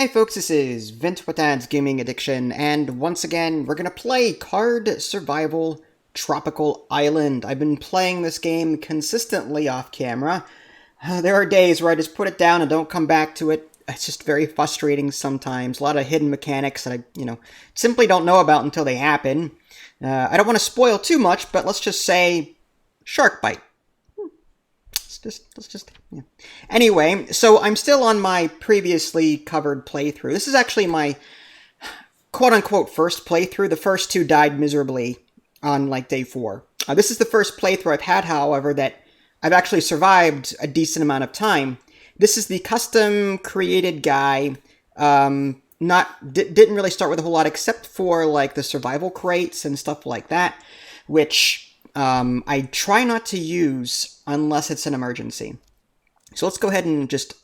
Hey folks, this is Vint with Dad's Gaming Addiction, and once again, we're gonna play Card Survival Tropical Island. I've been playing this game consistently off camera. There are days where I just put it down and don't come back to it. It's just very frustrating sometimes. A lot of hidden mechanics that I, simply don't know about until they happen. I don't want to spoil too much, but let's just say shark bite. Yeah. Anyway, so I'm still on my previously covered playthrough. This is actually my quote-unquote first playthrough. The first two died miserably on, day 4. This is the first playthrough I've had, however, that I've actually survived a decent amount of time. This is the custom-created guy. Didn't really start with a whole lot, except for, the survival crates and stuff like that, which I try not to use unless it's an emergency. So let's go ahead and just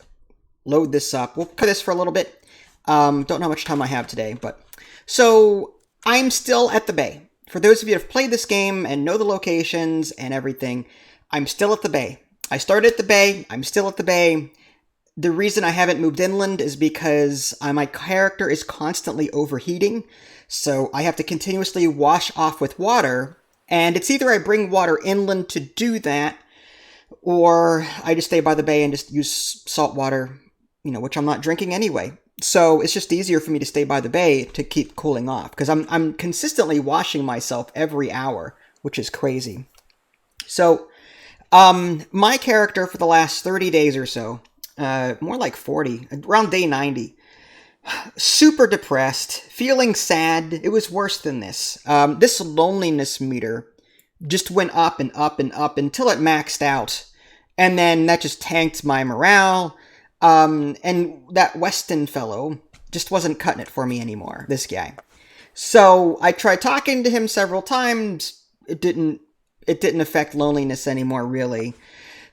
load this up. We'll play this for a little bit. Don't know how much time I have today, but... So, I'm still at the bay. For those of you who have played this game and know the locations and everything, I'm still at the bay. I started at the bay, I'm still at the bay. The reason I haven't moved inland is because my character is constantly overheating, so I have to continuously wash off with water, and it's either I bring water inland to do that, or I just stay by the bay and just use salt water, which I'm not drinking anyway. So it's just easier for me to stay by the bay to keep cooling off, because I'm consistently washing myself every hour, which is crazy. So, my character for the last 30 days or so, more like 40, around day 90, super depressed, feeling sad. It was worse than this. This loneliness meter just went up and up and up until it maxed out. And then that just tanked my morale. And that Weston fellow just wasn't cutting it for me anymore, this guy. So I tried talking to him several times. It didn't affect loneliness anymore, really.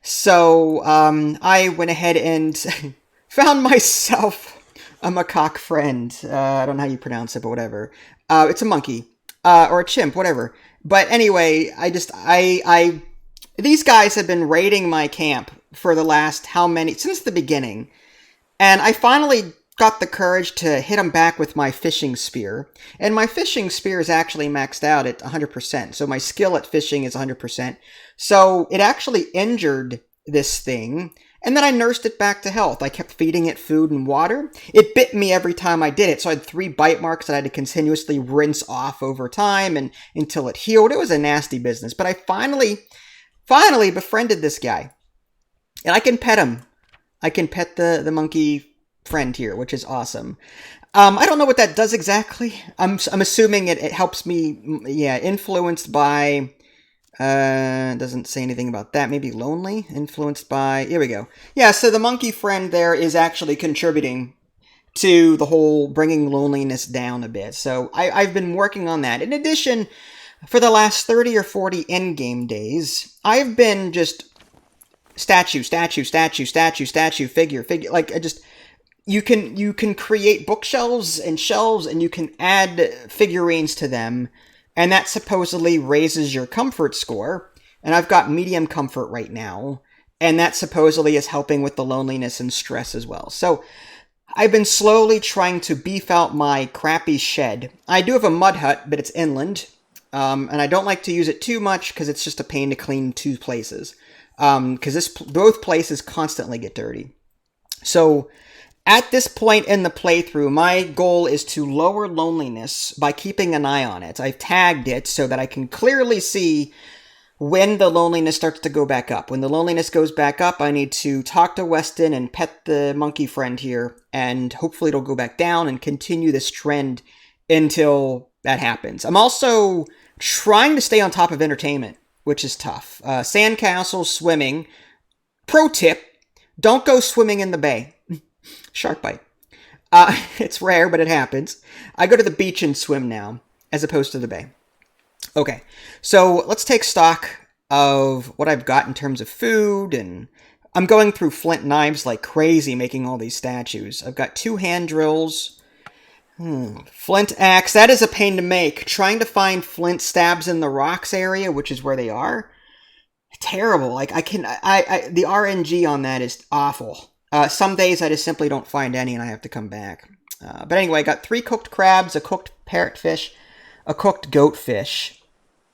So I went ahead and found myself a macaque friend. I don't know how you pronounce it, but whatever. It's a monkey. Or a chimp, whatever. But anyway, these guys have been raiding my camp for the last since the beginning. And I finally got the courage to hit them back with my fishing spear. And my fishing spear is actually maxed out at 100%. So my skill at fishing is 100%. So it actually injured this thing. And then I nursed it back to health. I kept feeding it food and water. It bit me every time I did it, so I had 3 bite marks that I had to continuously rinse off over time and until it healed. It was a nasty business. But I finally befriended this guy. And I can pet him. I can pet the monkey friend here, which is awesome. I don't know what that does exactly. I'm assuming it helps me, influenced by... doesn't say anything about that. Maybe lonely? Influenced by... Here we go. Yeah, so the monkey friend there is actually contributing to the whole bringing loneliness down a bit. So I've been working on that. In addition, for the last 30 or 40 in-game days, I've been just statue, figure. You can create bookshelves and shelves, and you can add figurines to them. And that supposedly raises your comfort score. And I've got medium comfort right now. And that supposedly is helping with the loneliness and stress as well. So I've been slowly trying to beef out my crappy shed. I do have a mud hut, but it's inland. And I don't like to use it too much because it's just a pain to clean 2 places. Because both places constantly get dirty. So... At this point in the playthrough, my goal is to lower loneliness by keeping an eye on it. I've tagged it so that I can clearly see when the loneliness starts to go back up. When the loneliness goes back up, I need to talk to Weston and pet the monkey friend here, and hopefully it'll go back down and continue this trend until that happens. I'm also trying to stay on top of entertainment, which is tough. Sandcastles, swimming. Pro tip, don't go swimming in the bay. Shark bite. It's rare, but it happens. I go to the beach and swim now, as opposed to the bay. Okay, so let's take stock of what I've got in terms of food, and I'm going through flint knives like crazy, making all these statues. I've got 2 hand drills. Flint axe, that is a pain to make. Trying to find flint stabs in the rocks area, which is where they are. Terrible. The RNG on that is awful. Some days I just simply don't find any and I have to come back. But anyway, I got 3 cooked crabs, a cooked parrotfish, a cooked goatfish.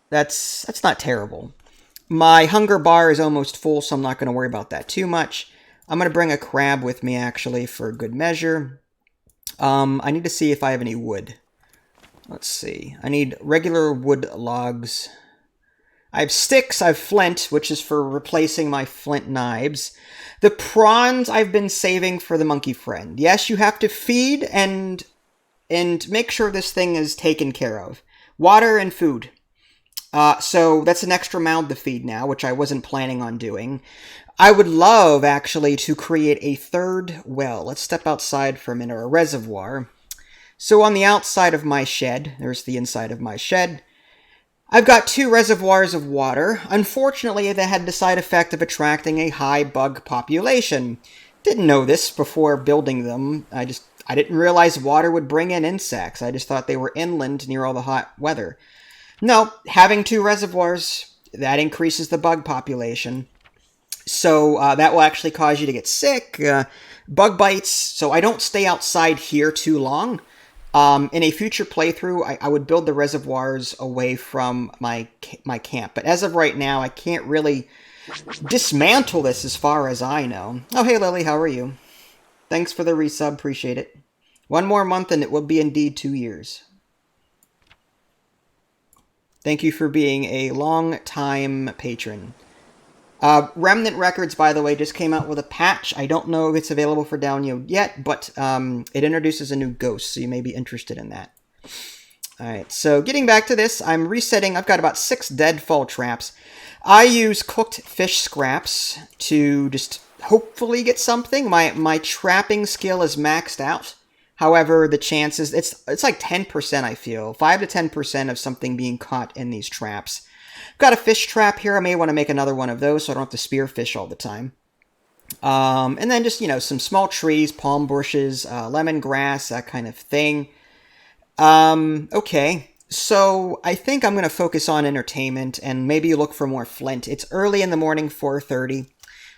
That's not terrible. My hunger bar is almost full, so I'm not going to worry about that too much. I'm going to bring a crab with me, actually, for good measure. I need to see if I have any wood. Let's see. I need regular wood logs. I have sticks, I have flint, which is for replacing my flint knives. The prawns I've been saving for the monkey friend. Yes, you have to feed and make sure this thing is taken care of. Water and food. So that's an extra mound to feed now, which I wasn't planning on doing. I would love, actually, to create a 3rd well. Let's step outside for a minute, or a reservoir. So on the outside of my shed, there's the inside of my shed, I've got 2 reservoirs of water. Unfortunately, they had the side effect of attracting a high bug population. Didn't know this before building them. I didn't realize water would bring in insects. I just thought they were inland near all the hot weather. No, having 2 reservoirs, that increases the bug population. So that will actually cause you to get sick, bug bites. So I don't stay outside here too long. In a future playthrough, I would build the reservoirs away from my camp. But as of right now, I can't really dismantle this as far as I know. Oh, hey, Lily, how are you? Thanks for the resub. Appreciate it. 1 more month and it will be indeed 2 years. Thank you for being a long-time patron. Remnant Records, by the way, just came out with a patch. I don't know if it's available for download yet, but it introduces a new ghost, so you may be interested in that. Alright, so getting back to this, I'm resetting. I've got about 6 deadfall traps. I use cooked fish scraps to just hopefully get something. My trapping skill is maxed out. However, the chances, it's like 10%, I feel. 5 to 10% of something being caught in these traps. Got a fish trap here. I may want to make another one of those so I don't have to spear fish all the time. And then just, some small trees, palm bushes, lemongrass, that kind of thing. Okay. So I think I'm going to focus on entertainment and maybe look for more flint. It's early in the morning, 4:30.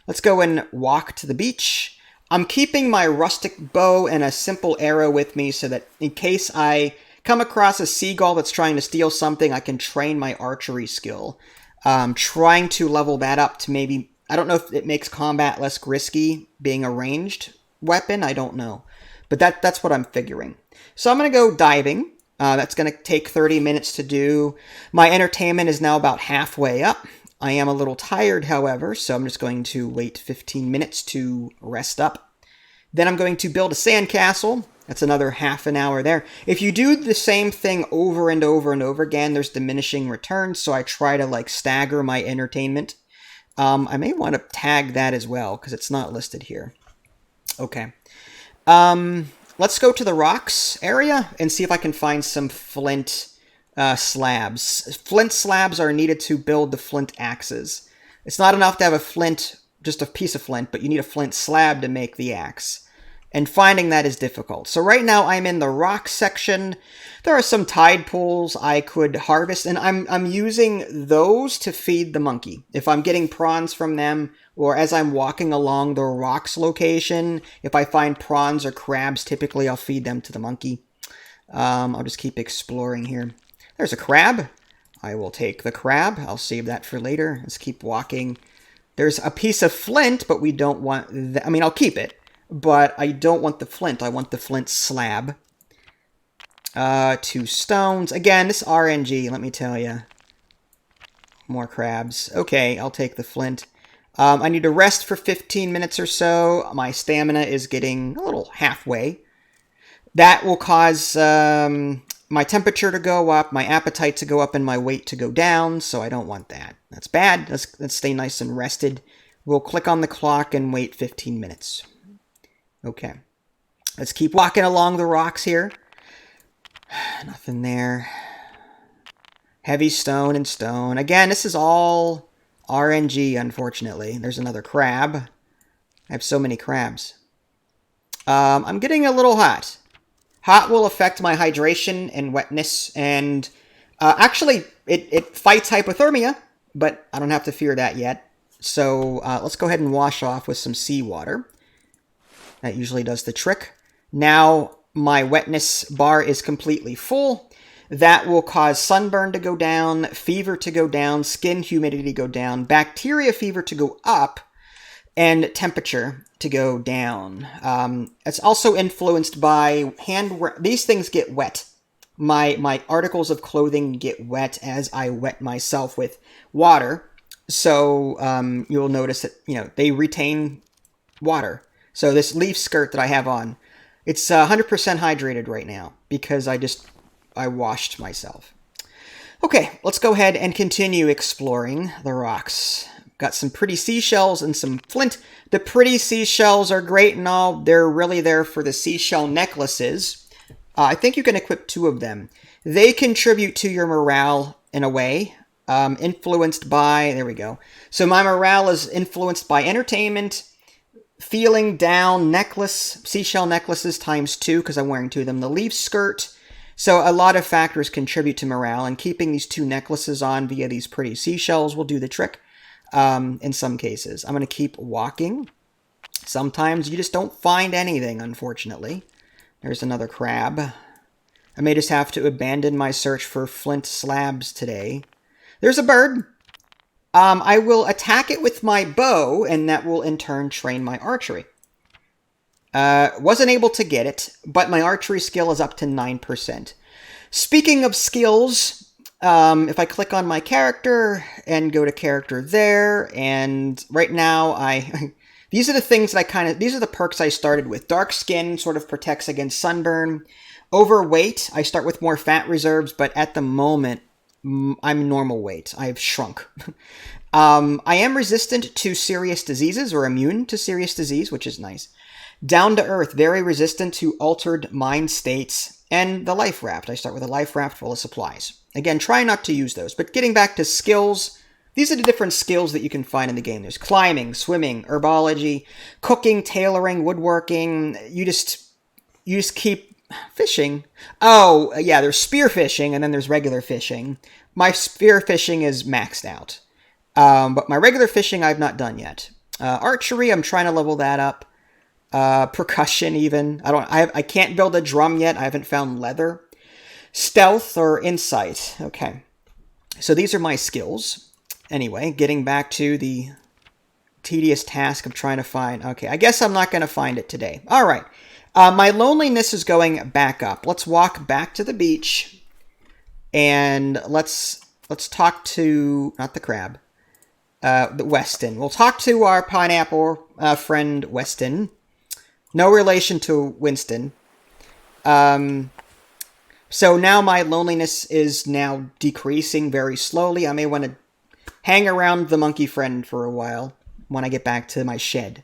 Let's go and walk to the beach. I'm keeping my rustic bow and a simple arrow with me so that in case I come across a seagull that's trying to steal something, I can train my archery skill. Trying to level that up to maybe, I don't know if it makes combat less risky being a ranged weapon, I don't know. But that's what I'm figuring. So I'm going to go diving. That's going to take 30 minutes to do. My entertainment is now about halfway up. I am a little tired, however, so I'm just going to wait 15 minutes to rest up. Then I'm going to build a sandcastle. That's another half an hour there. If you do the same thing over and over and over again, there's diminishing returns, so I try to stagger my entertainment. I may want to tag that as well, because it's not listed here. Okay. Let's go to the rocks area and see if I can find some flint slabs. Flint slabs are needed to build the flint axes. It's not enough to have a flint, just a piece of flint, but you need a flint slab to make the axe. And finding that is difficult. So right now I'm in the rock section. There are some tide pools I could harvest, and I'm using those to feed the monkey. If I'm getting prawns from them, or as I'm walking along the rocks location, if I find prawns or crabs, typically I'll feed them to the monkey. I'll just keep exploring here. There's a crab. I will take the crab. I'll save that for later. Let's keep walking. There's a piece of flint, but we don't want that. I mean, I'll keep it, but I don't want the flint. I want the flint slab. 2 stones. Again, this RNG, let me tell you. More crabs. Okay, I'll take the flint. I need to rest for 15 minutes or so. My stamina is getting a little halfway. That will cause my temperature to go up, my appetite to go up, and my weight to go down, so I don't want that. That's bad. Let's stay nice and rested. We'll click on the clock and wait 15 minutes. Okay. Let's keep walking along the rocks here. Nothing there. Heavy stone and stone. Again, this is all RNG, unfortunately. There's another crab. I have so many crabs. I'm getting a little hot. Hot will affect my hydration and wetness, and actually, it fights hypothermia, but I don't have to fear that yet. So let's go ahead and wash off with some seawater. That usually does the trick. Now my wetness bar is completely full. That will cause sunburn to go down, fever to go down, skin humidity to go down, bacteria fever to go up, and temperature to go down. It's also influenced by these things get wet. My articles of clothing get wet as I wet myself with water. So you'll notice that, they retain water. So this leaf skirt that I have on, it's 100% hydrated right now because I washed myself. Okay, let's go ahead and continue exploring the rocks. Got some pretty seashells and some flint. The pretty seashells are great and all. They're really there for the seashell necklaces. I think you can equip 2 of them. They contribute to your morale in a way. Influenced by, there we go. So my morale is influenced by entertainment, feeling down, seashell necklaces times 2 because I'm wearing 2 of them. The leaf skirt. So a lot of factors contribute to morale, and keeping these 2 necklaces on via these pretty seashells will do the trick in some cases. I'm going to keep walking. Sometimes you just don't find anything, unfortunately. There's another crab. I may just have to abandon my search for flint slabs today. There's a bird. I will attack it with my bow, and that will in turn train my archery. Wasn't able to get it, but my archery skill is up to 9%. Speaking of skills, if I click on my character and go to character there, and right now these are the things that these are the perks I started with. Dark skin sort of protects against sunburn. Overweight, I start with more fat reserves, but at the moment, I'm normal weight. I've shrunk. I am resistant to serious diseases, or immune to serious disease, which is nice. Down to earth, very resistant to altered mind states. And the life raft. I start with a life raft full of supplies. Again, try not to use those. But getting back to skills, these are the different skills that you can find in the game. There's climbing, swimming, herbology, cooking, tailoring, woodworking. You just keep fishing. Oh, yeah, there's spear fishing, and then there's regular fishing. My spear fishing is maxed out. But my regular fishing I've not done yet. Archery, I'm trying to level that up. Percussion even. I can't build a drum yet. I haven't found leather. Stealth or insight. Okay. So these are my skills. Anyway, getting back to the tedious task of trying to find... Okay, I guess I'm not going to find it today. All right. My loneliness is going back up. Let's walk back to the beach. And let's talk to... Not the crab. The Weston. We'll talk to our pineapple friend Weston. No relation to Winston. So now my loneliness is now decreasing very slowly. I may want to hang around the monkey friend for a while when I get back to my shed.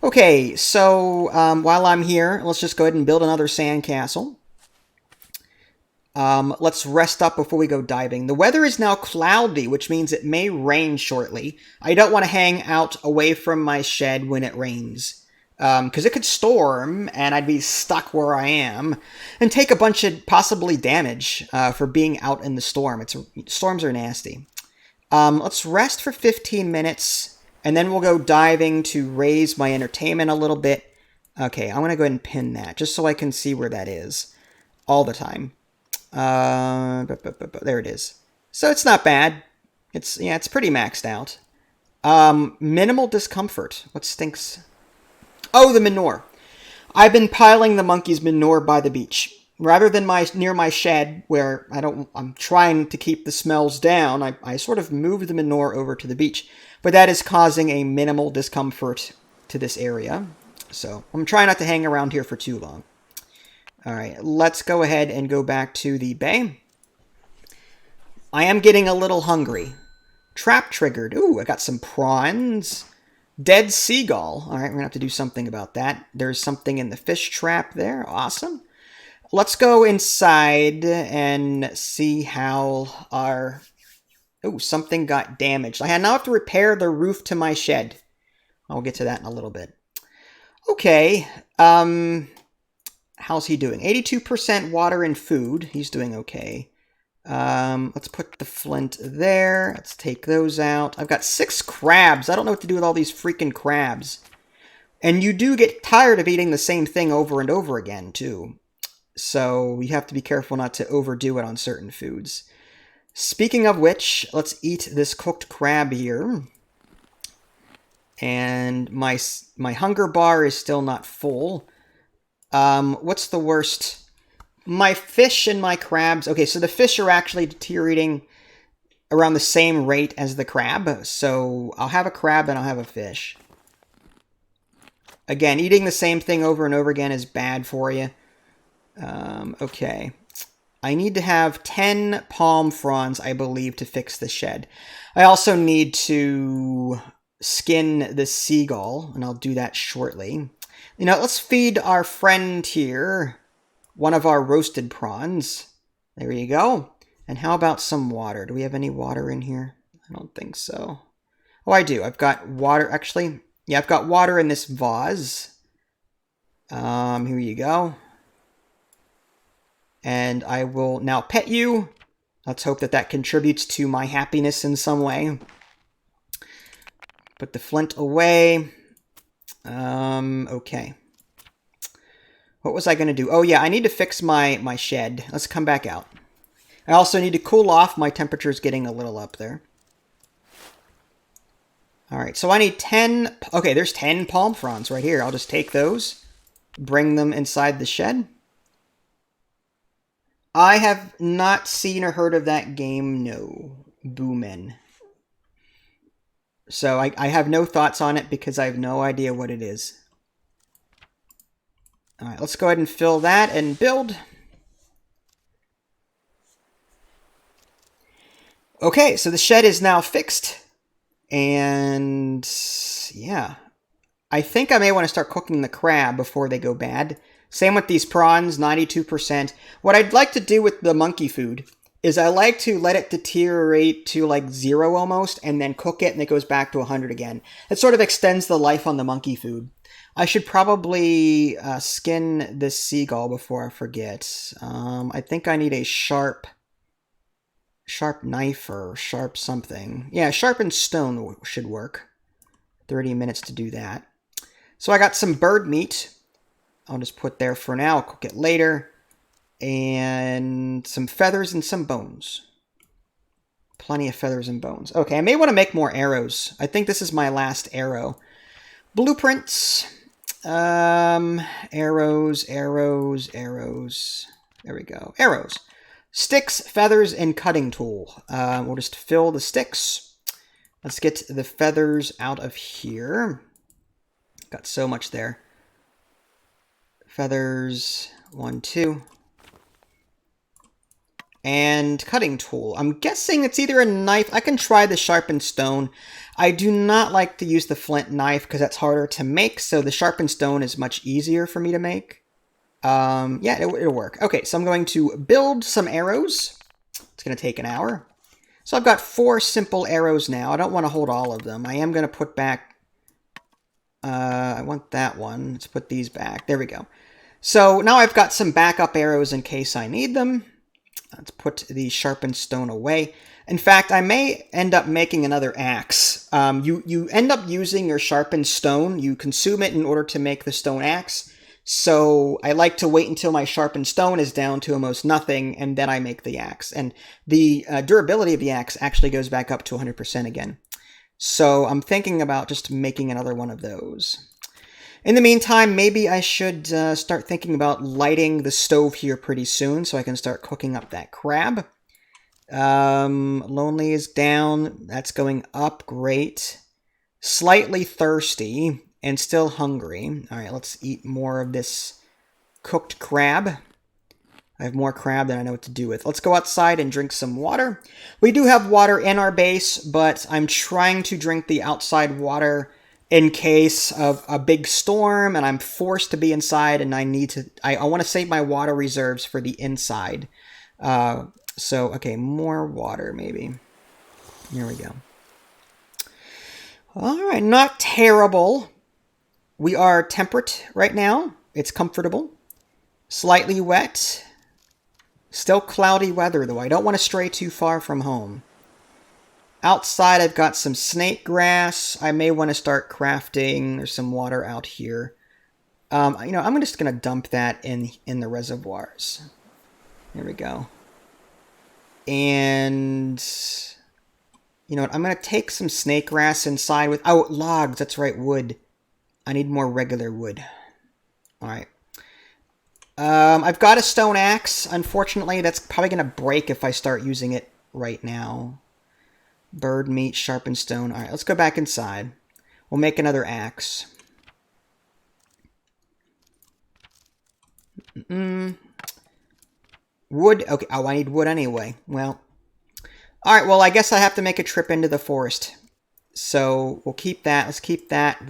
Okay, so while I'm here, let's just go ahead and build another sandcastle. Let's rest up before we go diving. The weather is now cloudy, which means it may rain shortly. I don't want to hang out away from my shed when it rains. Because it could storm, and I'd be stuck where I am, and take a bunch of possibly damage for being out in the storm. Storms are nasty. Let's rest for 15 minutes, and then we'll go diving to raise my entertainment a little bit. Okay, I'm going to go ahead and pin that, just so I can see where that is all the time. There it is. So it's not bad. It's pretty maxed out. Minimal discomfort. What stinks? Oh, the manure. I've been piling the monkey's manure by the beach. Rather than near my shed, where I'm trying to keep the smells down, I sort of moved the manure over to the beach. But that is causing a minimal discomfort to this area. So I'm trying not to hang around here for too long. All right, let's go ahead and go back to the bay. I am getting a little hungry. Trap triggered. Ooh, I got some prawns. Dead seagull. All right, we're going to have to do something about that. There's something in the fish trap there. Awesome. Let's go inside and see how our... Oh, something got damaged. I now have to repair the roof to my shed. I'll get to that in a little bit. Okay. How's he doing? 82% water and food. He's doing okay. Let's put the flint there. Let's take those out. I've got 6 crabs. I don't know what to do with all these freaking crabs. And you do get tired of eating the same thing over and over again, too. So you have to be careful not to overdo it on certain foods. Speaking of which, let's eat this cooked crab here. And my hunger bar is still not full. What's the worst? My fish and my crabs. Okay, so the fish are actually deteriorating around the same rate as the crab. So I'll have a crab and I'll have a fish. Again, eating the same thing over and over again is bad for you. Okay. I need to have 10 palm fronds, I believe, to fix the shed. I also need to skin the seagull, and I'll do that shortly. You know, let's feed our friend here one of our roasted prawns. There you go. And how about some water? Do we have any water in here? I don't think so. Oh, I do. I've got water, actually. Yeah, I've got water in this vase. Here you go. And I will now pet you. Let's hope that that contributes to my happiness in some way. Put the flint away. Okay. What was I going to do? Oh, yeah, I need to fix my shed. Let's come back out. I also need to cool off. My temperature's getting a little up there. All right, so I need 10... Okay, there's 10 palm fronds right here. I'll just take those, bring them inside the shed. I have not seen or heard of that game, no. Boomin. So I have no thoughts on it because I have no idea what it is. All right, let's go ahead and fill that and build. Okay, so the shed is now fixed. And yeah, I think I may want to start cooking the crab before they go bad. Same with these prawns, 92%. What I'd like to do with the monkey food is I like to let it deteriorate to like 0 almost, and then cook it, and it goes back to 100 again. It sort of extends the life on the monkey food. I should probably skin this seagull before I forget. I think I need a sharp knife or sharp something. Yeah, sharpened stone should work. 30 minutes to do that. So I got some bird meat. I'll just put there for now. I'll cook it later. And some feathers and some bones. Plenty of feathers and bones. Okay, I may want to make more arrows. I think this is my last arrow. Blueprints. Arrows. There we go. Arrows. Sticks, feathers, and cutting tool. We'll just fill the sticks. Let's get the feathers out of here. Got so much there. Feathers, 1, 2. And cutting tool. I'm guessing it's either a knife. I can try the sharpened stone. I do not like to use the flint knife because that's harder to make, so the sharpened stone is much easier for me to make. Yeah, it'll work. Okay, so I'm going to build some arrows. It's going to take an hour. So I've got 4 simple arrows now. I don't want to hold all of them. I am going to put back... I want that one. Let's put these back. There we go. So now I've got some backup arrows in case I need them. Let's put the sharpened stone away. In fact, I may end up making another axe. You end up using your sharpened stone. You consume it in order to make the stone axe. So I like to wait until my sharpened stone is down to almost nothing, and then I make the axe. And the durability of the axe actually goes back up to 100% again. So I'm thinking about just making another one of those. In the meantime, maybe I should start thinking about lighting the stove here pretty soon so I can start cooking up that crab. Lonely is down. That's going up. Great. Slightly thirsty and still hungry. All right, let's eat more of this cooked crab. I have more crab than I know what to do with. Let's go outside and drink some water. We do have water in our base, but I'm trying to drink the outside water in case of a big storm, and I'm forced to be inside, and I want to save my water reserves for the inside. So, okay, more water, maybe. Here we go. All right, not terrible. We are temperate right now. It's comfortable. Slightly wet. Still cloudy weather, though. I don't want to stray too far from home. Outside, I've got some snake grass. I may want to start crafting. There's some water out here. I'm just going to dump that in the reservoirs. There we go. And you know what? I'm going to take some snake grass inside with... Oh, logs. That's right, wood. I need more regular wood. All right. I've got a stone axe. Unfortunately, that's probably going to break if I start using it right now. Bird meat, sharpened stone. All right, let's go back inside. We'll make another axe. Wood. Okay. Oh, I need wood anyway. Well. All right. Well, I guess I have to make a trip into the forest. So we'll keep that. Let's keep that.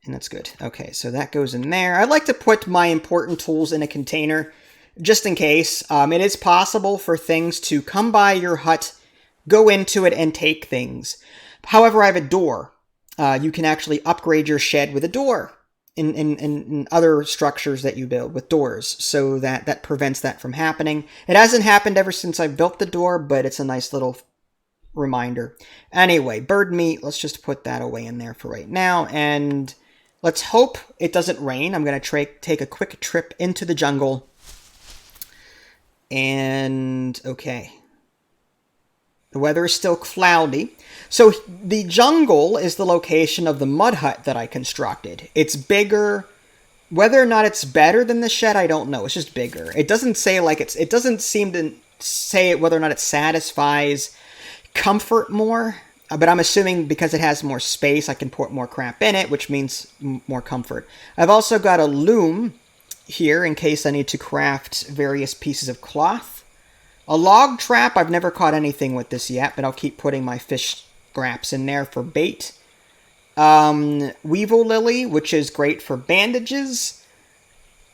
And that's good. Okay, so that goes in there. I like to put my important tools in a container, just in case. It is possible for things to come by your hut, go into it, and take things. However, I have a door. You can actually upgrade your shed with a door in other structures that you build with doors, so that prevents that from happening. It hasn't happened ever since I built the door, but it's a nice little reminder. Anyway, bird meat, let's just put that away in there for right now, and let's hope it doesn't rain. I'm going to take a quick trip into the jungle. And, okay. The weather is still cloudy. So, the jungle is the location of the mud hut that I constructed. It's bigger. Whether or not it's better than the shed, I don't know. It's just bigger. It doesn't say like it doesn't seem to say whether or not it satisfies comfort more. But I'm assuming because it has more space, I can put more crap in it, which means more comfort. I've also got a loom here in case I need to craft various pieces of cloth. A log trap, I've never caught anything with this yet, but I'll keep putting my fish scraps in there for bait. Weevil lily, which is great for bandages.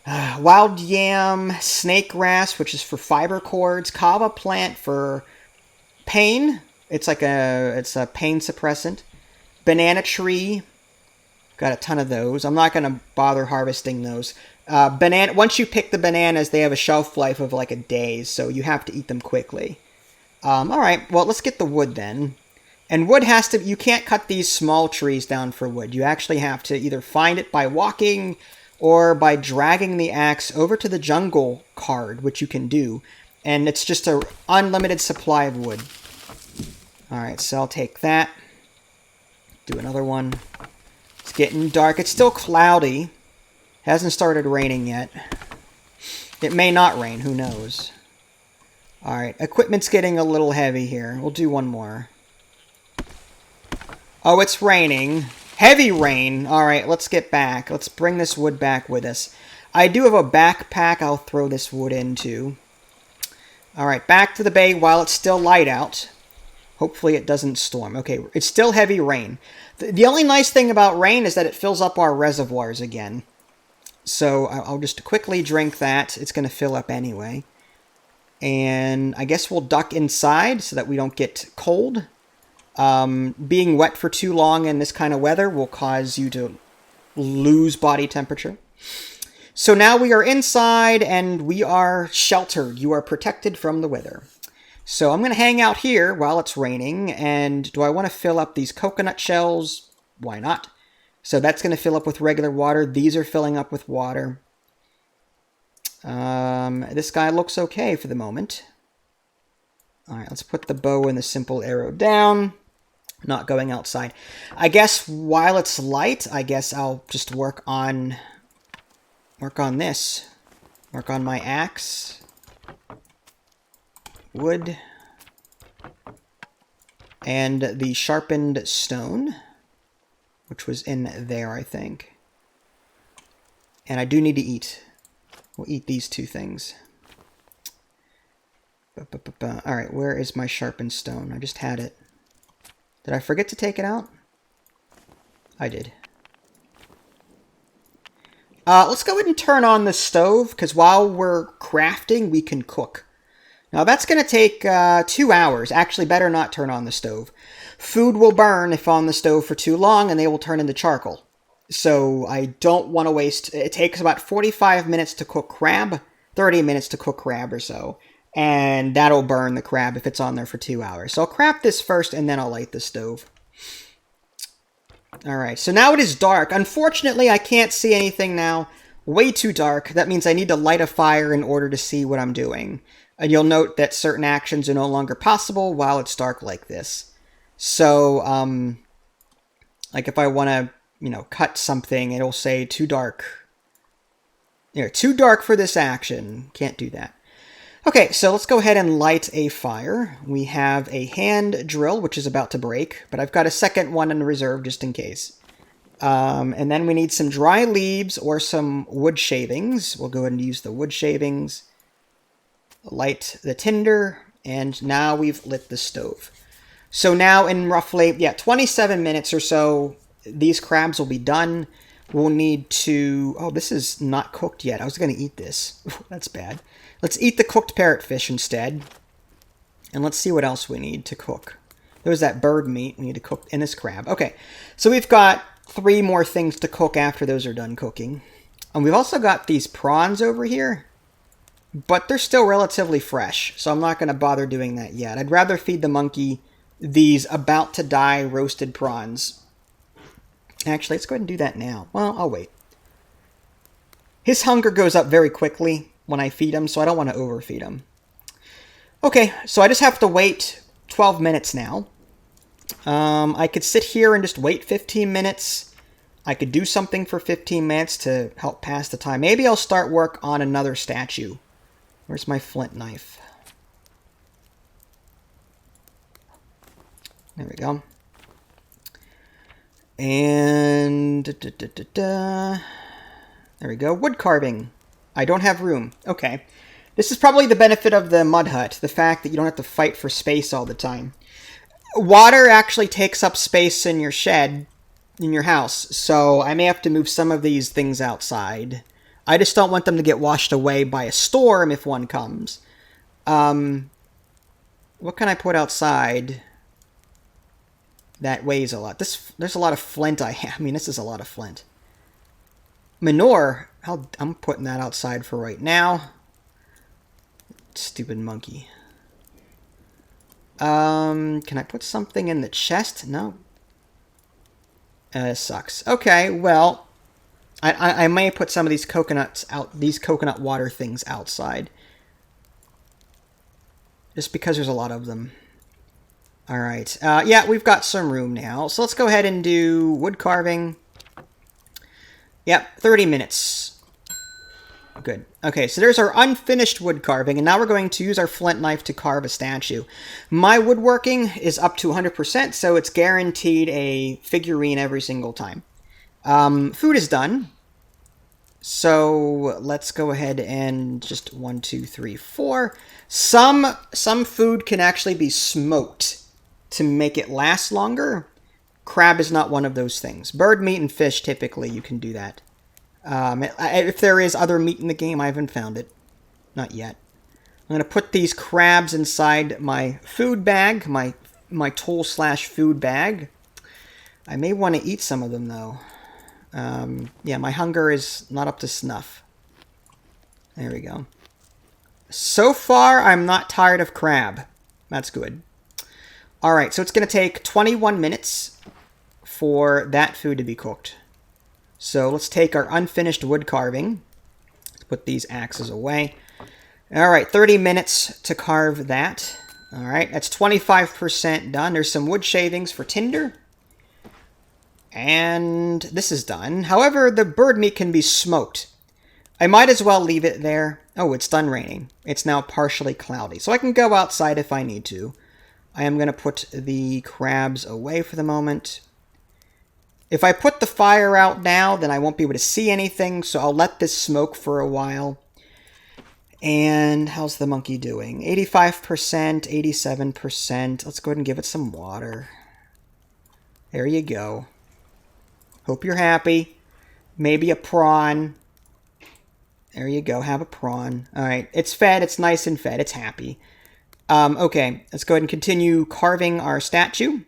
Wild yam, snake grass, which is for fiber cords. Kava plant for pain. It's a pain suppressant. Banana tree. Got a ton of those. I'm not going to bother harvesting those. Once you pick the bananas, they have a shelf life of like a day, so you have to eat them quickly. All right, well, let's get the wood then. And wood you can't cut these small trees down for wood. You actually have to either find it by walking or by dragging the axe over to the jungle card, which you can do. And it's just an unlimited supply of wood. Alright, so I'll take that. Do another one. It's getting dark. It's still cloudy. Hasn't started raining yet. It may not rain. Who knows? Alright, equipment's getting a little heavy here. We'll do one more. Oh, it's raining. Heavy rain. Alright, let's get back. Let's bring this wood back with us. I do have a backpack I'll throw this wood into. Alright, back to the bay while it's still light out. Hopefully it doesn't storm. Okay, it's still heavy rain. The only nice thing about rain is that it fills up our reservoirs again. So I'll just quickly drink that. It's going to fill up anyway. And I guess we'll duck inside so that we don't get cold. Being wet for too long in this kind of weather will cause you to lose body temperature. So now we are inside and we are sheltered. You are protected from the weather. So I'm going to hang out here while it's raining, and do I want to fill up these coconut shells? Why not? So that's going to fill up with regular water. These are filling up with water. This guy looks okay for the moment. All right, let's put the bow and the simple arrow down. Not going outside. I guess while it's light, I guess I'll just work on this. Work on my axe. Wood, and the sharpened stone, which was in there, I think. And I do need to eat. We'll eat these two things. Alright, where is my sharpened stone? I just had it. Did I forget to take it out? I did. Let's go ahead and turn on the stove, because while we're crafting, we can cook. Now that's going to take 2 hours. Actually, better not turn on the stove. Food will burn if on the stove for too long, and they will turn into charcoal. So I don't want to waste... It takes about 45 minutes to cook crab, 30 minutes to cook crab or so. and that'll burn the crab if it's on there for 2 hours. So I'll craft this first, and then I'll light the stove. Alright, so now it is dark. Unfortunately, I can't see anything now. Way too dark. That means I need to light a fire in order to see what I'm doing. And you'll note that certain actions are no longer possible while it's dark like this. So, like if I want to, cut something, it'll say too dark. Too dark for this action. Can't do that. Okay, so let's go ahead and light a fire. We have a hand drill, which is about to break, but I've got a second one in reserve just in case. And then we need some dry leaves or some wood shavings. We'll go ahead and use the wood shavings. Light the tinder, and now we've lit the stove. So now in roughly, 27 minutes or so, these crabs will be done. We'll need to... Oh, this is not cooked yet. I was going to eat this. That's bad. Let's eat the cooked parrotfish instead. And let's see what else we need to cook. There's that bird meat we need to cook in this crab. Okay, so we've got 3 more things to cook after those are done cooking. And we've also got these prawns over here. But they're still relatively fresh, so I'm not going to bother doing that yet. I'd rather feed the monkey these about-to-die roasted prawns. Actually, let's go ahead and do that now. Well, I'll wait. His hunger goes up very quickly when I feed him, so I don't want to overfeed him. Okay, so I just have to wait 12 minutes now. I could sit here and just wait 15 minutes. I could do something for 15 minutes to help pass the time. Maybe I'll start work on another statue. Where's my flint knife? There we go. And... there we go. Wood carving. I don't have room. Okay. This is probably the benefit of the mud hut. The fact that you don't have to fight for space all the time. Water actually takes up space in your shed, in your house. So I may have to move some of these things outside. I just don't want them to get washed away by a storm if one comes. What can I put outside that weighs a lot? There's a lot of flint I have. I mean, this is a lot of flint. Manure. I'm putting that outside for right now. Stupid monkey. Can I put something in the chest? No. It sucks. Okay, well, I may put some of these coconuts out, these coconut water things outside. Just because there's a lot of them. Alright, yeah, we've got some room now. So let's go ahead and do wood carving. Yep, 30 minutes. Good. Okay, so there's our unfinished wood carving, and now we're going to use our flint knife to carve a statue. My woodworking is up to 100%, so it's guaranteed a figurine every single time. Food is done. So let's go ahead and just 1, 2, 3, 4. Some food can actually be smoked to make it last longer. Crab is not one of those things. Bird meat and fish, typically, you can do that. If there is other meat in the game, I haven't found it. Not yet. I'm going to put these crabs inside my food bag, my tool/food bag. I may want to eat some of them, though. Yeah, my hunger is not up to snuff. There we go. So far, I'm not tired of crab. That's good. Alright, so it's going to take 21 minutes for that food to be cooked. So let's take our unfinished wood carving. Let's put these axes away. Alright, 30 minutes to carve that. Alright, that's 25% done. There's some wood shavings for tinder. And this is done. However, the bird meat can be smoked. I might as well leave it there. Oh, it's done raining. It's now partially cloudy. So I can go outside if I need to. I am going to put the crabs away for the moment. If I put the fire out now, then I won't be able to see anything, so I'll let this smoke for a while. And how's the monkey doing? 85%, 87%. Let's go ahead and give it some water. There you go. Hope you're happy. Maybe a prawn. There you go, have a prawn. Alright, it's fed, it's nice and fed, it's happy. Okay, let's go ahead and continue carving our statue.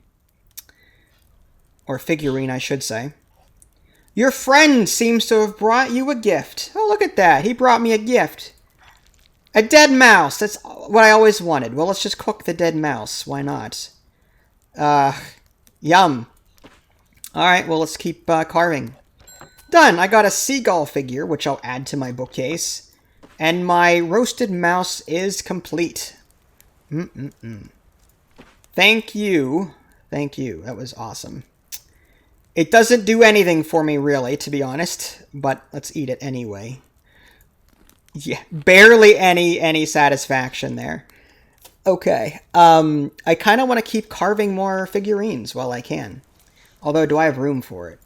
Or figurine, I should say. Your friend seems to have brought you a gift. Oh, look at that. He brought me a gift. A dead mouse! That's what I always wanted. Well, let's just cook the dead mouse. Why not? Yum. Alright, well, let's keep carving. Done! I got a seagull figure, which I'll add to my bookcase. And my roasted mouse is complete. Thank you. Thank you. That was awesome. It doesn't do anything for me, really, to be honest. But let's eat it anyway. Yeah, barely any satisfaction there. Okay. I kind of want to keep carving more figurines while I can. Although, do I have room for it?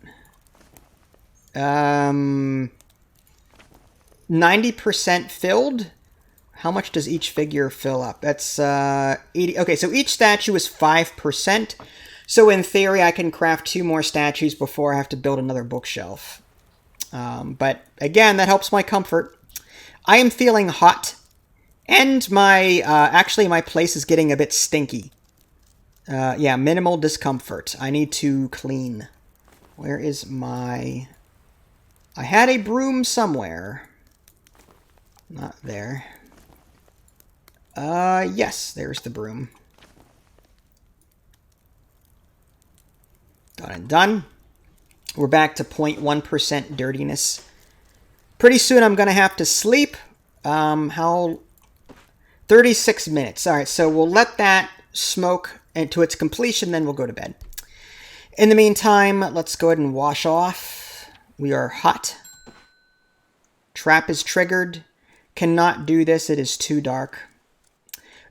90% filled. How much does each figure fill up? That's 80. Okay, so each statue is 5%. So in theory, I can craft 2 more statues before I have to build another bookshelf. But again, that helps my comfort. I am feeling hot. And actually my place is getting a bit stinky. Yeah, minimal discomfort. I need to clean. Where is my... I had a broom somewhere. Not there. Yes, there's the broom. Done and done. We're back to 0.1% dirtiness. Pretty soon I'm going to have to sleep. 36 minutes. Alright, so we'll let that smoke to its completion, then we'll go to bed. In the meantime, let's go ahead and wash off. We are hot. Trap is triggered. Cannot do this, it is too dark.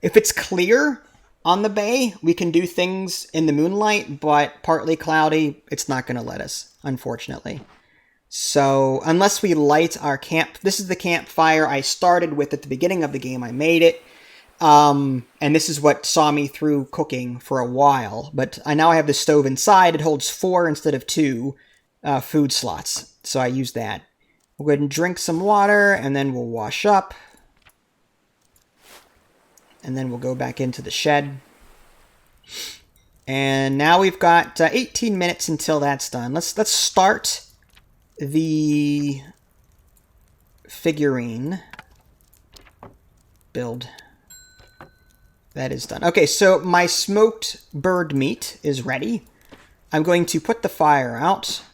If it's clear on the bay, we can do things in the moonlight, but partly cloudy, it's not going to let us, unfortunately. So, unless we light our camp... This is the campfire I started with at the beginning of the game. I made it. And this is what saw me through cooking for a while. But now I have the stove inside. It holds 4 instead of 2 food slots. So I use that. We'll go ahead and drink some water, and then we'll wash up. And then we'll go back into the shed. And now we've got 18 minutes until that's done. Let's start the figurine build. That is done. Okay, so my smoked bird meat is ready. I'm going to put the fire out.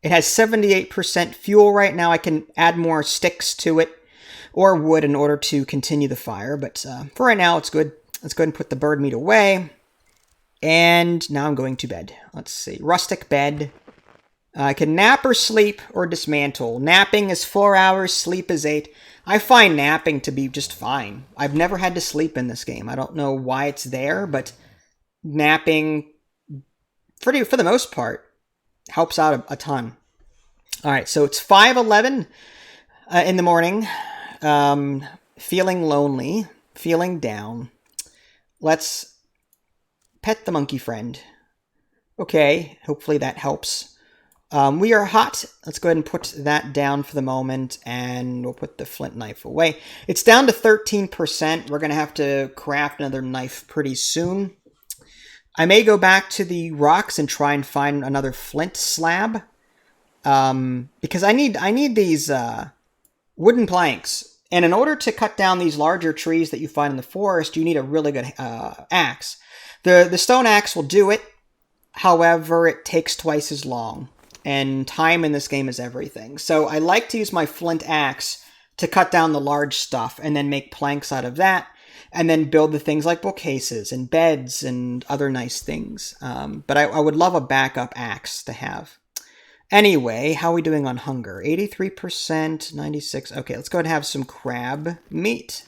It has 78% fuel right now. I can add more sticks to it or wood in order to continue the fire. But for right now, it's good. Let's go ahead and put the bird meat away. And now I'm going to bed. Let's see. Rustic bed. I can nap or sleep or dismantle. Napping is 4 hours. Sleep is 8. I find napping to be just fine. I've never had to sleep in this game. I don't know why it's there, but napping, for the most part, helps out a ton. All right, so it's 5:11 in the morning. Feeling lonely, feeling down. Let's pet the monkey friend. Okay, hopefully that helps. We are hot. Let's go ahead and put that down for the moment, and we'll put the flint knife away. It's down to 13%. We're going to have to craft another knife pretty soon. I may go back to the rocks and try and find another flint slab. Because I need these wooden planks. And in order to cut down these larger trees that you find in the forest, you need a really good axe. The stone axe will do it. However, it takes twice as long. And time in this game is everything. So I like to use my flint axe to cut down the large stuff and then make planks out of that. And then build the things like bookcases and beds and other nice things. But I would love a backup axe to have. Anyway, how are we doing on hunger? 83%, 96. Okay, let's go ahead and have some crab meat.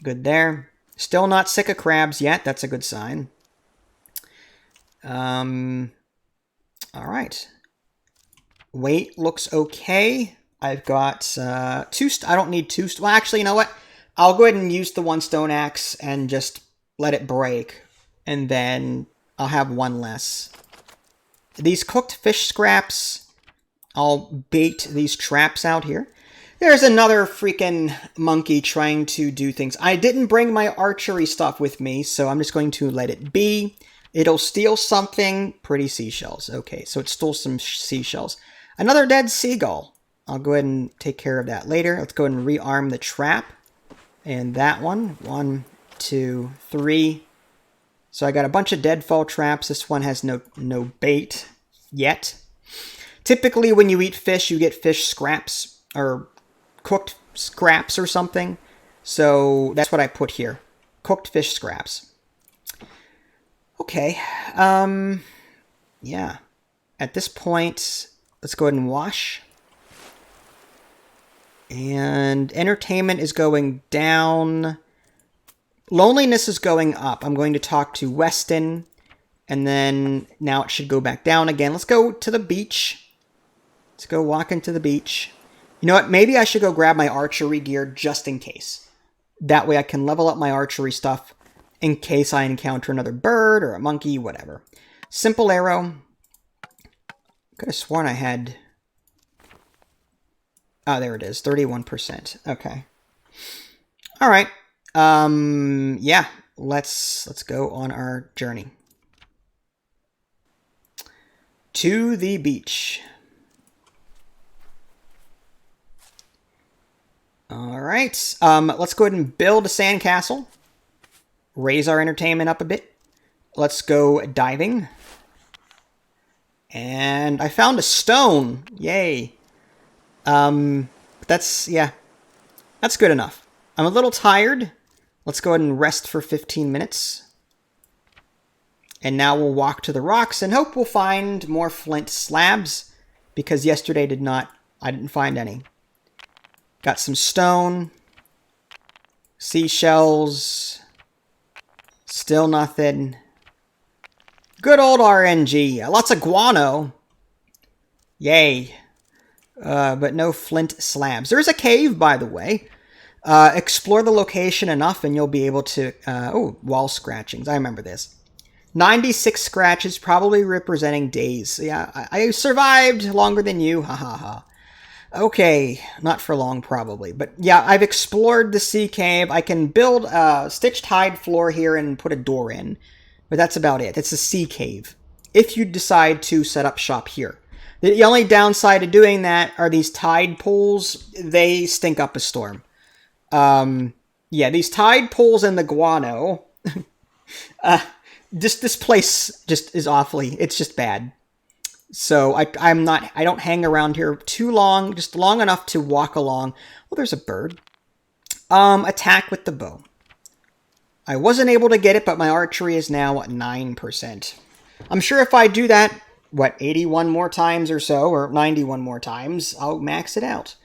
Good there. Still not sick of crabs yet. That's a good sign. All right. Weight looks okay. I've got 2... I don't need 2... Well, actually, you know what? I'll go ahead and use the 1 stone axe and just let it break. And then I'll have 1 less. These cooked fish scraps, I'll bait these traps out here. There's another freaking monkey trying to do things. I didn't bring my archery stuff with me, so I'm just going to let it be. It'll steal something. Pretty seashells. Okay, so it stole some seashells. Another dead seagull. I'll go ahead and take care of that later. Let's go ahead and rearm the trap. And that one. 1, 2, 3. So I got a bunch of deadfall traps. This one has no bait yet. Typically, when you eat fish, you get fish scraps or cooked scraps or something. So that's what I put here. Cooked fish scraps. Okay. Yeah. At this point, let's go ahead and wash. And entertainment is going down. Loneliness is going up. I'm going to talk to Weston. And then now it should go back down again. Let's go to the beach. Let's go walk into the beach. You know what? Maybe I should go grab my archery gear just in case. That way I can level up my archery stuff in case I encounter another bird or a monkey, whatever. Simple arrow. Could have sworn I had... Oh, there it is. 31%. Okay. All right. Yeah. Let's go on our journey. To the beach. All right. Let's go ahead and build a sandcastle. Raise our entertainment up a bit. Let's go diving. And I found a stone. Yay. That's good enough. I'm a little tired. Let's go ahead and rest for 15 minutes. And now we'll walk to the rocks and hope we'll find more flint slabs, because yesterday I didn't find any. Got some stone, seashells, still nothing. Good old RNG. Lots of guano. Yay. But no flint slabs. There's a cave, by the way. Explore the location enough and you'll be able to... wall scratchings. I remember this. 96 scratches, probably representing days. Yeah, I survived longer than you. Ha ha ha. Okay, not for long, probably. But yeah, I've explored the sea cave. I can build a stitched hide floor here and put a door in. But that's about it. It's a sea cave. If you decide to set up shop here. The only downside of doing that are these tide pools. They stink up a storm. Yeah, these tide pools and the guano. This place just is awfully, it's just bad. So I don't hang around here too long, just long enough to walk along. Well, there's a bird. Attack with the bow. I wasn't able to get it, but my archery is now at 9%. I'm sure if I do that, 81 more times or so, or 91 more times, I'll max it out.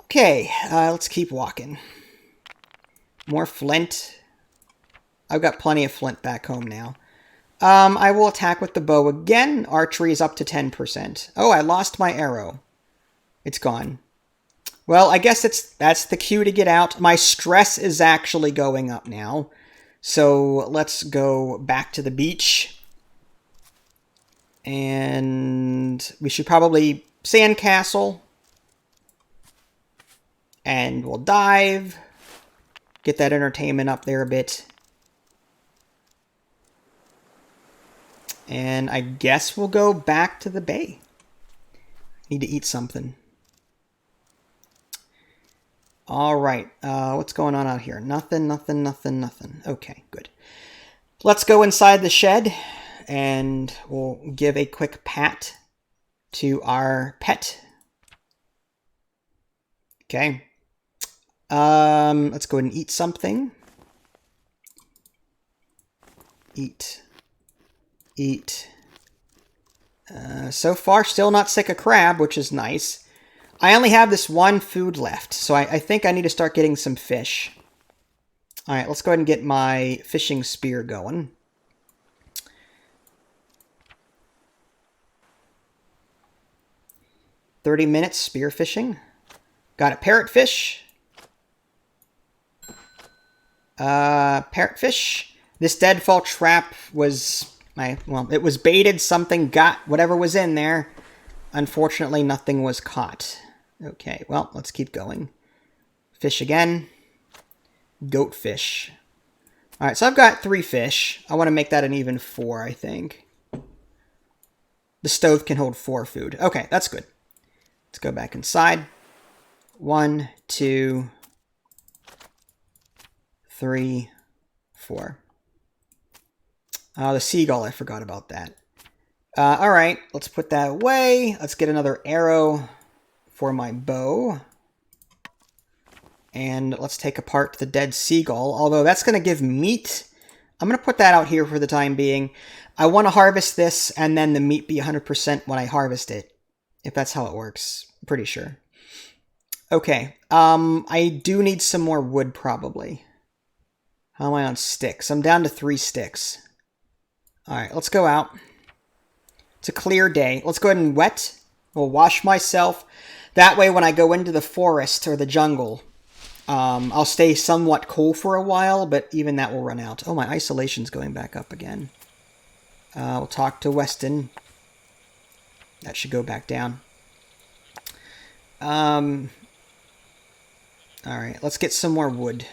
Okay, let's keep walking. More flint. I've got plenty of flint back home now. I will attack with the bow again. Archery is up to 10%. Oh, I lost my arrow. It's gone. Well, I guess that's the cue to get out. My stress is actually going up now. So let's go back to the beach. And we should probably sandcastle. And we'll dive. Get that entertainment up there a bit. And I guess we'll go back to the bay. Need to eat something. All right. What's going on out here? Nothing. Okay, good. Let's go inside the shed and we'll give a quick pat to our pet. Okay. Let's go ahead and eat something. Eat. So far, still not sick of crab, which is nice. I only have this one food left, so I think I need to start getting some fish. All right, let's go ahead and get my fishing spear going. "30 minutes spear fishing. Got a parrotfish. Parrotfish. This deadfall trap was... it was baited, something got whatever was in there. Unfortunately, nothing was caught. Okay, well, let's keep going. Fish again. Goatfish. All right, so I've got 3 fish. I want to make that an even 4, I think. The stove can hold 4 food. Okay, that's good. Let's go back inside. 1, 2, 3, 4. The seagull, I forgot about that. All right, let's put that away. Let's get another arrow for my bow. And let's take apart the dead seagull, although that's going to give meat. I'm going to put that out here for the time being. I want to harvest this and then the meat be 100% when I harvest it, if that's how it works. I'm pretty sure. Okay, I do need some more wood probably. How am I on sticks? I'm down to 3 sticks. All right, let's go out. It's a clear day. Let's go ahead and wet. We'll wash myself. That way when I go into the forest or the jungle, I'll stay somewhat cool for a while, but even that will run out. Oh, my isolation's going back up again. We'll talk to Weston. That should go back down. Alright, let's get some more wood.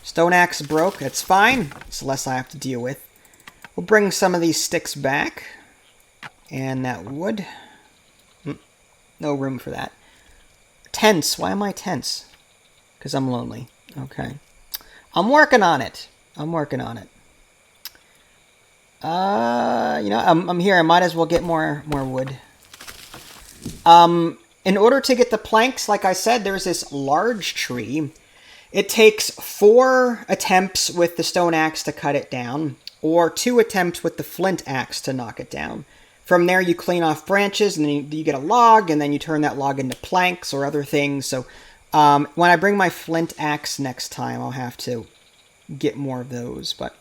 Stone axe broke. That's fine. It's less I have to deal with. We'll bring some of these sticks back. And that wood. No room for that. Tense. Why am I tense? Because I'm lonely. Okay. I'm working on it. I'm working on it. You know, I'm here. I might as well get more wood. In order to get the planks, like I said, there's this large tree. It takes 4 attempts with the stone axe to cut it down, or 2 attempts with the flint axe to knock it down. From there, you clean off branches, and then you get a log, and then you turn that log into planks or other things. So when I bring my flint axe next time, I'll have to get more of those. But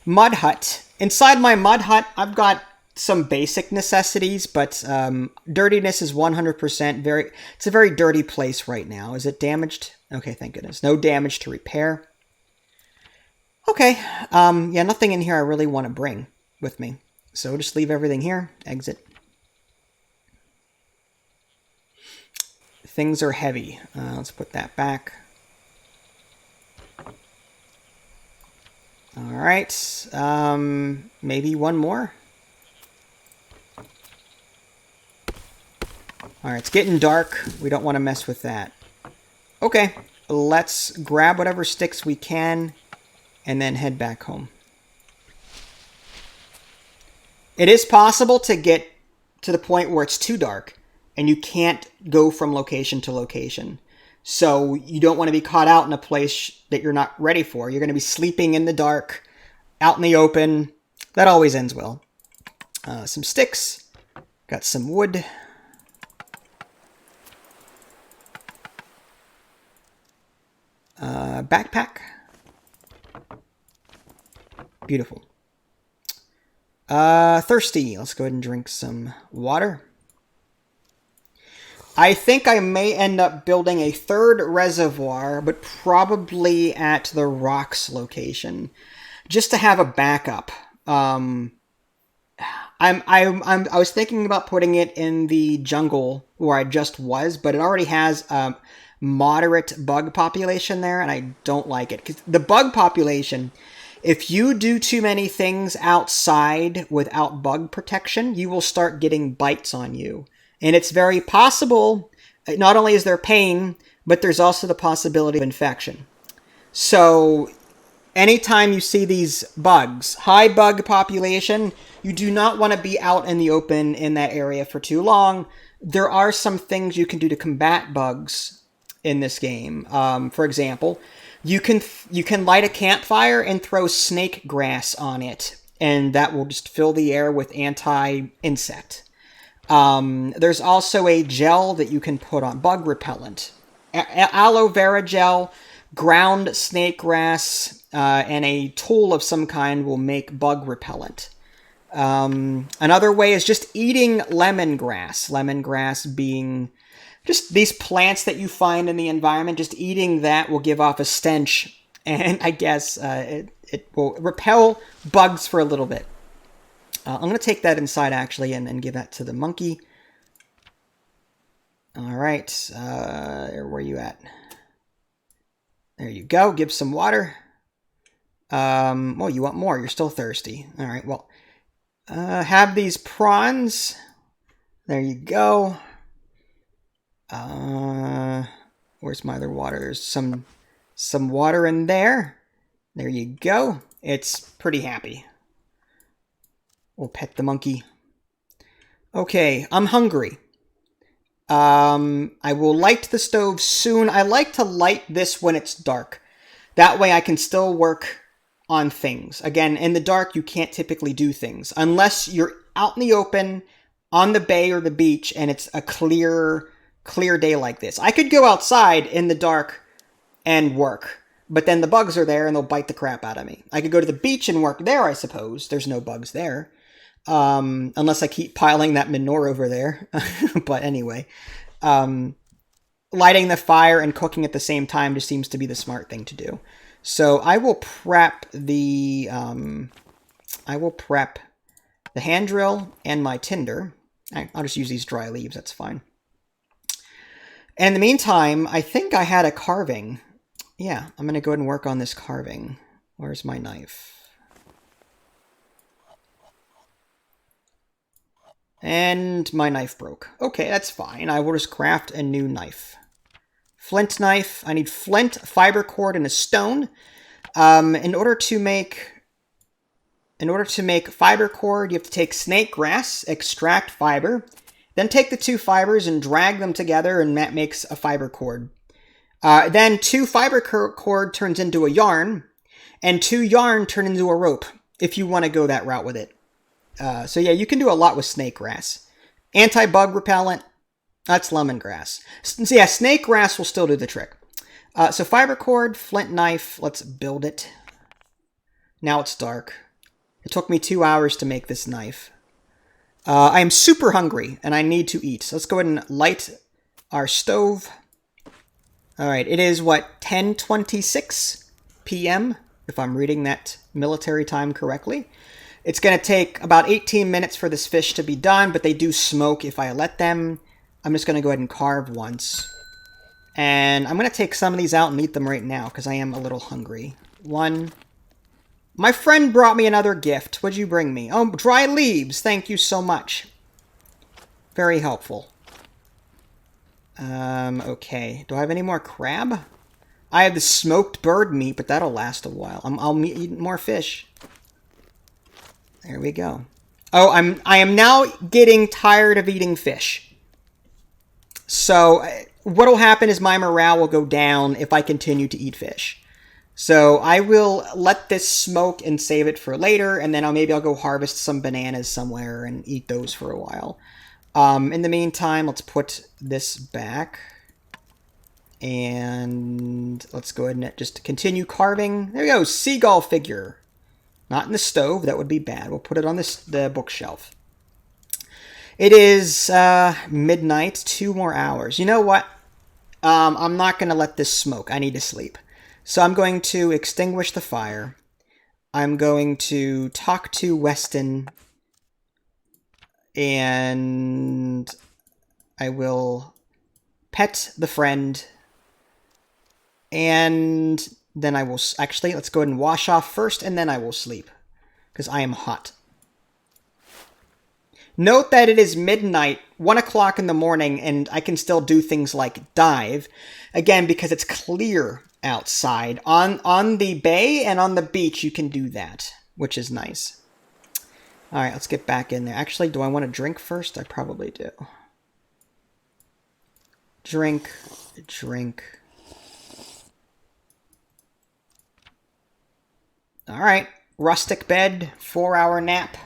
mud hut. Inside my mud hut, I've got some basic necessities, but dirtiness is 100%. It's a very dirty place right now. Is it damaged? Okay, thank goodness. No damage to repair. Okay. Yeah, nothing in here I really want to bring with me. So just leave everything here. Exit. Things are heavy. Let's put that back. All right. Maybe one more. All right, it's getting dark. We don't want to mess with that. Okay, let's grab whatever sticks we can and then head back home. It is possible to get to the point where it's too dark and you can't go from location to location. So you don't want to be caught out in a place that you're not ready for. You're going to be sleeping in the dark, out in the open. That always ends well. Some sticks. Got some wood. Backpack. Beautiful. Thirsty. Let's go ahead and drink some water. I think I may end up building a 3rd reservoir, but probably at the rocks location, just to have a backup. I was thinking about putting it in the jungle where I just was, but it already has a moderate bug population there, and I don't like it. 'Cause the bug population, if you do too many things outside without bug protection, you will start getting bites on you. And it's very possible, not only is there pain, but there's also the possibility of infection. So anytime you see these bugs, high bug population, you do not want to be out in the open in that area for too long. There are some things you can do to combat bugs in this game. For example, you can light a campfire and throw snake grass on it, and that will just fill the air with anti-insect. There's also a gel that you can put on, bug repellent. Aloe vera gel, ground snake grass, and a tool of some kind will make bug repellent. Another way is just eating lemongrass. Lemongrass being just these plants that you find in the environment. Just eating that will give off a stench, and I guess it will repel bugs for a little bit. I'm going to take that inside, actually, and then give that to the monkey. All right. Where are you at? There you go. Give some water. Oh, you want more. You're still thirsty. All right. Well, have these prawns. There you go. Where's my other water? There's some water in there. There you go. It's pretty happy. We'll pet the monkey. Okay, I'm hungry. I will light the stove soon. I like to light this when it's dark. That way I can still work on things. Again, in the dark, you can't typically do things. Unless you're out in the open, on the bay or the beach, and it's a clear day like this. I could go outside in the dark and work, but then the bugs are there and they'll bite the crap out of me. I could go to the beach and work there, I suppose. There's no bugs there. Unless I keep piling that manure over there. But anyway, lighting the fire and cooking at the same time just seems to be the smart thing to do. So I will prep the hand drill and my tinder. I'll just use these dry leaves, that's fine. And in the meantime, I think I had a carving. Yeah, I'm going to go ahead and work on this carving. Where's my knife? And my knife broke. Okay, that's fine. I will just craft a new knife. Flint knife. I need flint, fiber cord, and a stone. In order to make fiber cord, you have to take snake grass, extract fiber, then take the two fibers and drag them together, and that makes a fiber cord. Then 2 fiber cord turns into a yarn, and 2 yarn turn into a rope, if you want to go that route with it. So yeah, you can do a lot with snake grass. Anti-bug repellent, that's lemongrass. So yeah, snake grass will still do the trick. So fiber cord, flint knife, let's build it. Now it's dark. It took me 2 hours to make this knife. I am super hungry, and I need to eat. So let's go ahead and light our stove. Alright, it is, 10:26 p.m., if I'm reading that military time correctly. It's going to take about 18 minutes for this fish to be done, but they do smoke if I let them. I'm just going to go ahead and carve once. And I'm going to take some of these out and eat them right now, because I am a little hungry. 1. My friend brought me another gift. What'd you bring me? Oh, dry leaves. Thank you so much. Very helpful. Okay. Do I have any more crab? I have the smoked bird meat, but that'll last a while. I'll eat more fish. There we go. Oh, I am now getting tired of eating fish. So what'll happen is my morale will go down if I continue to eat fish. So I will let this smoke and save it for later, and then maybe I'll go harvest some bananas somewhere and eat those for a while. In the meantime, let's put this back. And let's go ahead and just continue carving. There we go, seagull figure. Not in the stove, that would be bad. We'll put it on the bookshelf. It is midnight, 2 more hours. You know what? I'm not going to let this smoke. I need to sleep. So I'm going to extinguish the fire. I'm going to talk to Weston. And I will pet the friend. And then I will... Actually, let's go ahead and wash off first, and then I will sleep. Because I am hot. Note that it is midnight, 1 o'clock in the morning, and I can still do things like dive. Again, because it's clear outside. On the bay and on the beach, you can do that, which is nice. Alright, let's get back in there. Actually, do I want to drink first? I probably do. Drink. Alright, rustic bed, 4-hour nap.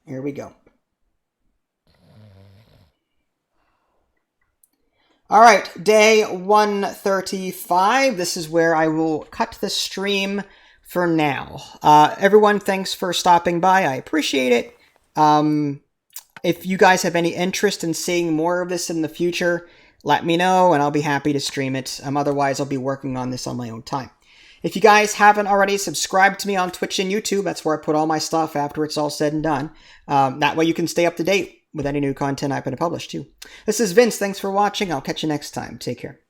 Here we go. Alright, day 135. This is where I will cut the stream for now. Everyone, thanks for stopping by. I appreciate it. If you guys have any interest in seeing more of this in the future, let me know and I'll be happy to stream it. Otherwise, I'll be working on this on my own time. If you guys haven't already subscribed to me on Twitch and YouTube, that's where I put all my stuff after it's all said and done. That way you can stay up to date with any new content I've been published too. This is Vince. Thanks for watching. I'll catch you next time. Take care.